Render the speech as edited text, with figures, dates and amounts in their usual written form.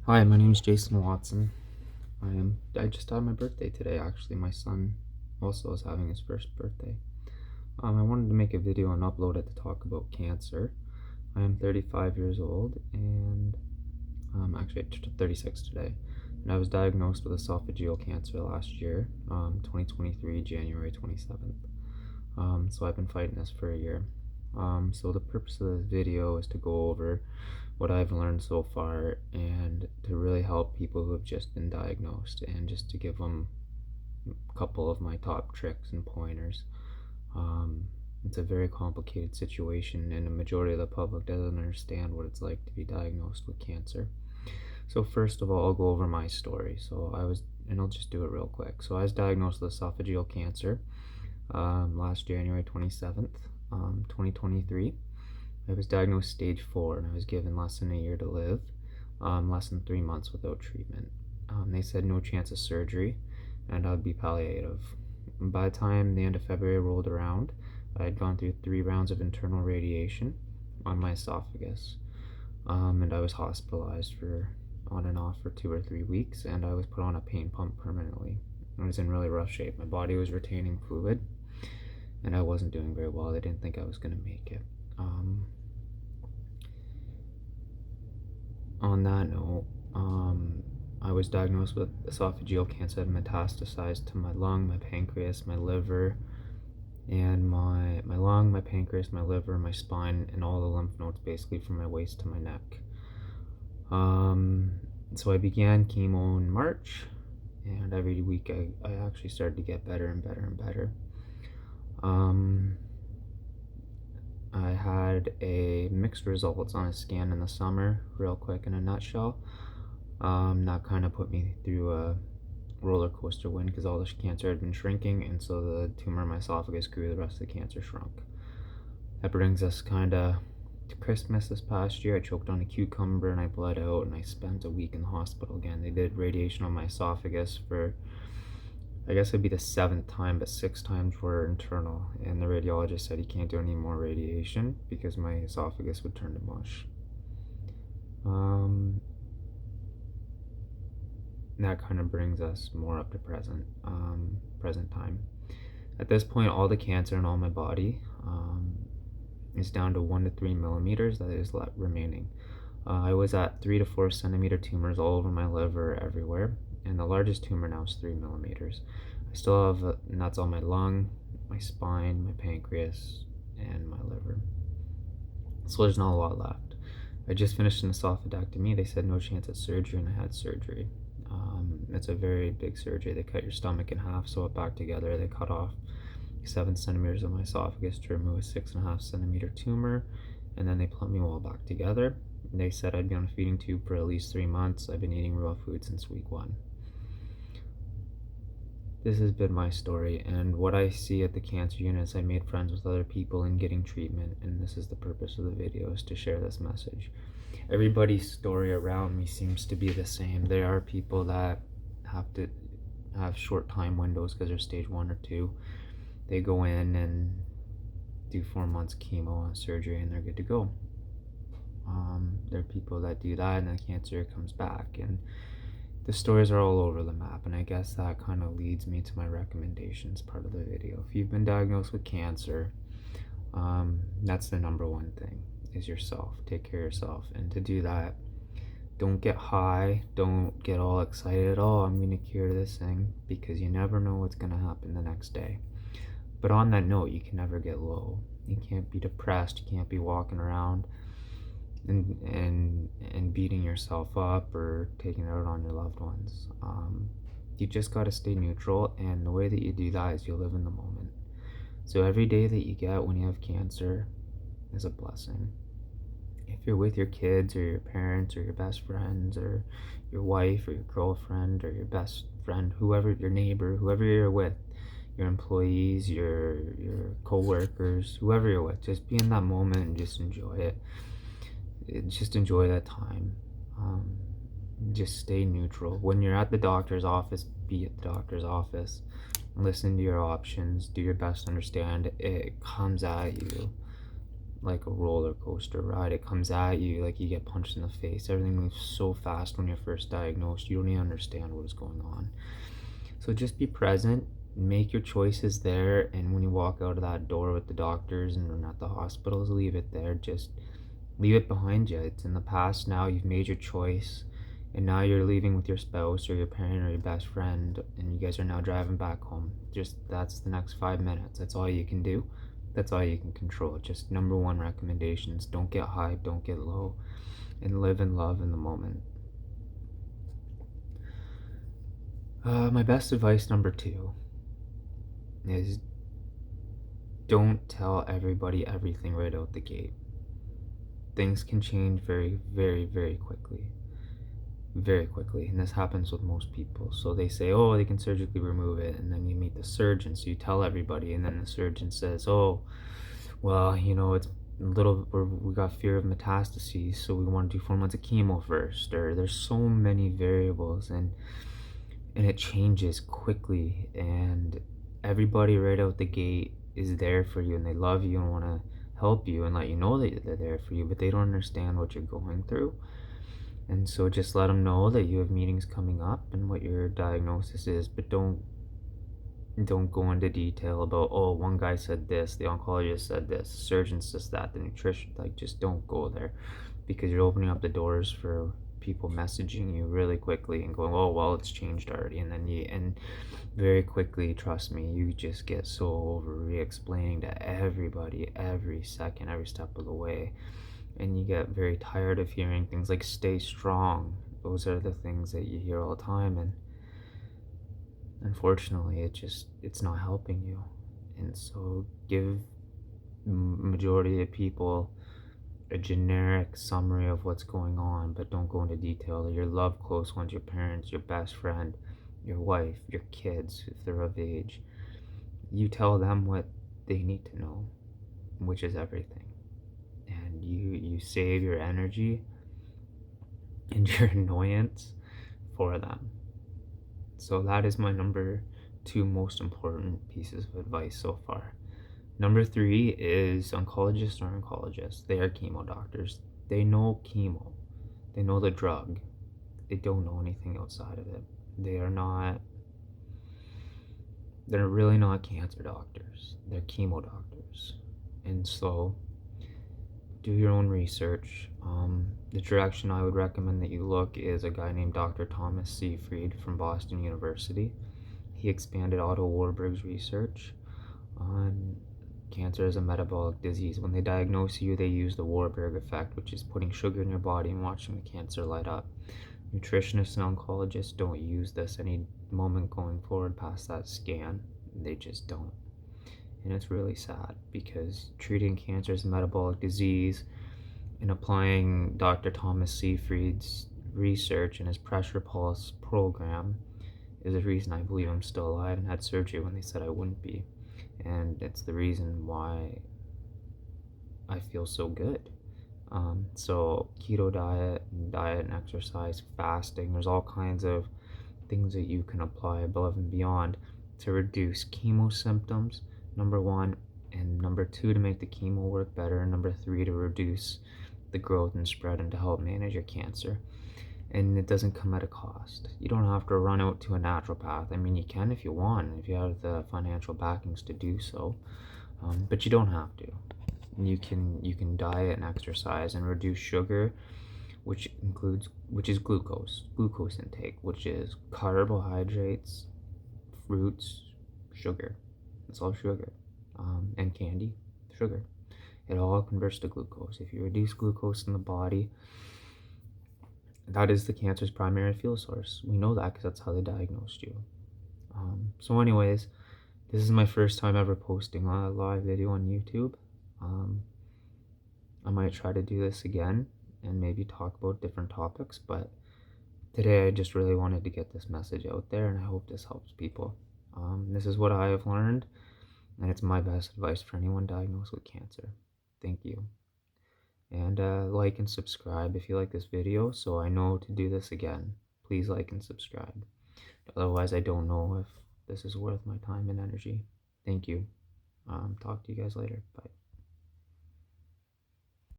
Hi, my name is Jason Watson. I just had my birthday today. Actually, my son also is having his first birthday. I wanted to make a video and upload it to talk about cancer. I am 35 years old, and actually I turned 36 today. And I was diagnosed with esophageal cancer last year, 2023, January 27th. So I've been fighting this for a year. So the purpose of this video is to go over what I've learned so far and to really help people who have just been diagnosed and just to give them a couple of my top tricks and pointers. It's a very complicated situation, and the majority of the public doesn't understand what it's like to be diagnosed with cancer. So first of all, I'll go over my story. And I'll just do it real quick. So I was diagnosed with esophageal cancer last January 27th, 2023. I was diagnosed stage 4, and I was given less than a year to live, less than 3 months without treatment. They said no chance of surgery, and I'd be palliative. By the time the end of February rolled around, I had gone through 3 rounds of internal radiation on my esophagus, and I was hospitalized for on and off for 2 or 3 weeks, and I was put on a pain pump permanently. I was in really rough shape. My body was retaining fluid, and I wasn't doing very well. They didn't think I was going to make it. On that note, I was diagnosed with esophageal cancer that metastasized to my lung, my pancreas, my liver, and my lung, my pancreas, my liver, my spine, and all the lymph nodes, basically from my waist to my neck. So I began chemo in March, and every week I actually started to get better and better and better. I had a mixed results on a scan in the summer, real quick in a nutshell. That kind of put me through a roller coaster wind because all the cancer had been shrinking, and so the tumor in my esophagus grew, the rest of the cancer shrunk. That brings us kind of to Christmas this past year. I choked on a cucumber and I bled out, and I spent a week in the hospital again. They did radiation on my esophagus for, I guess it'd be the 7th time, but 6 times were internal, and the radiologist said he can't do any more radiation because my esophagus would turn to mush. That kind of brings us more up to present time. At this point, all the cancer in all my body is down to 1 to 3 millimeters that is remaining. I was at 3 to 4 centimeter tumors all over my liver, everywhere, and the largest tumor now is 3 millimeters. I still have, and that's on my lung, my spine, my pancreas, and my liver. So there's not a lot left. I just finished an esophagectomy. They said no chance at surgery, and I had surgery. It's a very big surgery. They cut your stomach in half, sew it back together. They cut off 7 centimeters of my esophagus to remove a 6.5 centimeter tumor, and then they plumbed me all back together. They said I'd be on a feeding tube for at least 3 months. I've been eating raw food since week 1. This has been my story, and what I see at the cancer units, I made friends with other people in getting treatment, and this is the purpose of the video, is to share this message. Everybody's story around me seems to be the same. There are people that have to have short time windows because they're stage 1 or 2. They go in and do 4 months chemo and surgery, and they're good to go. There are people that do that and the cancer comes back, and the stories are all over the map, and I guess that kind of leads me to my recommendations part of the video. If you've been diagnosed with cancer, that's the number one thing, is yourself. Take care of yourself, and to do that, don't get high, don't get all excited, oh, I'm going to cure this thing, because you never know what's going to happen the next day. But on that note, you can never get low. You can't be depressed, you can't be walking around and beating yourself up or taking it out on your loved ones. You just got to stay neutral, and the way that you do that is you live in the moment. So every day that you get when you have cancer is a blessing. If you're with your kids or your parents or your best friends or your wife or your girlfriend or your best friend, whoever, your neighbor, whoever you're with, your employees, your co-workers, whoever you're with, just be in that moment and just enjoy it. Just enjoy that time. Just stay neutral. When you're at the doctor's office, be at the doctor's office. Listen to your options. Do your best to understand. It comes at you. like a roller coaster ride. It comes at you like you get punched in the face. Everything moves so fast when you're first diagnosed. You don't even understand what is going on. So just be present, make your choices there, and when you walk out of that door with the doctors and at the hospitals, leave it there. Just leave it behind you. It's in the past now. You've made your choice, and now you're leaving with your spouse or your parent or your best friend, and you guys are now driving back home. Just that's the next 5 minutes. That's all you can do. That's all you can control. Just number one recommendations: don't get high, don't get low, and live and love in the moment. My best advice number two is don't tell everybody everything right out the gate. Things can change very, very, very quickly. Very quickly. And this happens with most people. So they say, oh, they can surgically remove it. And then you meet the surgeon. So you tell everybody. And then the surgeon says, oh, well, it's a little, we got fear of metastases. So we want to do 4 months of chemo first. Or there's so many variables. And it changes quickly. And everybody right out the gate is there for you. And they love you and want to help you and let you know that they're there for you, but they don't understand what you're going through. And so just let them know that you have meetings coming up and what your diagnosis is, but don't go into detail about, oh, one guy said this, the oncologist said this, the surgeon says that, the nutrition, like, just don't go there, because you're opening up the doors for people messaging you really quickly and going, oh, well, it's changed already. And then and very quickly, trust me, you just get so over re-explaining to everybody every second, every step of the way. And you get very tired of hearing things like stay strong. Those are the things that you hear all the time. And unfortunately, it's not helping you. And so give majority of people a generic summary of what's going on, but don't go into detail. Your loved close ones, your parents, your best friend, your wife, your kids, if they're of age, you tell them what they need to know, which is everything. And you save your energy and your annoyance for them. So that is my number two most important pieces of advice so far. Number three is oncologists are oncologists. They are chemo doctors. They know chemo. They know the drug. They don't know anything outside of it. They're really not cancer doctors. They're chemo doctors. And so do your own research. The direction I would recommend that you look is a guy named Dr. Thomas Seyfried from Boston University. He expanded Otto Warburg's research on cancer as a metabolic disease. When they diagnose you, they use the Warburg effect, which is putting sugar in your body and watching the cancer light up. Nutritionists and oncologists don't use this any moment going forward past that scan. They just don't. And it's really sad, because treating cancer as a metabolic disease and applying Dr. Thomas Seyfried's research and his pressure pulse program is the reason I believe I'm still alive and had surgery when they said I wouldn't be. And it's the reason why I feel so good. So keto diet and exercise, fasting, there's all kinds of things that you can apply above and beyond to reduce chemo symptoms, number one, and number two, to make the chemo work better, and number three, to reduce the growth and spread and to help manage your cancer. And it doesn't come at a cost. You don't have to run out to a naturopath. I mean, you can if you want, if you have the financial backings to do so, but you don't have to. You can diet and exercise and reduce sugar, which is glucose intake, which is carbohydrates, fruits, sugar. It's all sugar, and candy, sugar. It all converts to glucose. If you reduce glucose in the body, that is the cancer's primary fuel source. We know that because that's how they diagnosed you. So anyways, this is my first time ever posting a live video on YouTube. I might try to do this again and maybe talk about different topics, but today I just really wanted to get this message out there, and I hope this helps people. This is what I have learned, and it's my best advice for anyone diagnosed with cancer. Thank you. And like and subscribe if you like this video, so I know to do this again. Please like and subscribe. Otherwise, I don't know if this is worth my time and energy. Thank you. Talk to you guys later. Bye.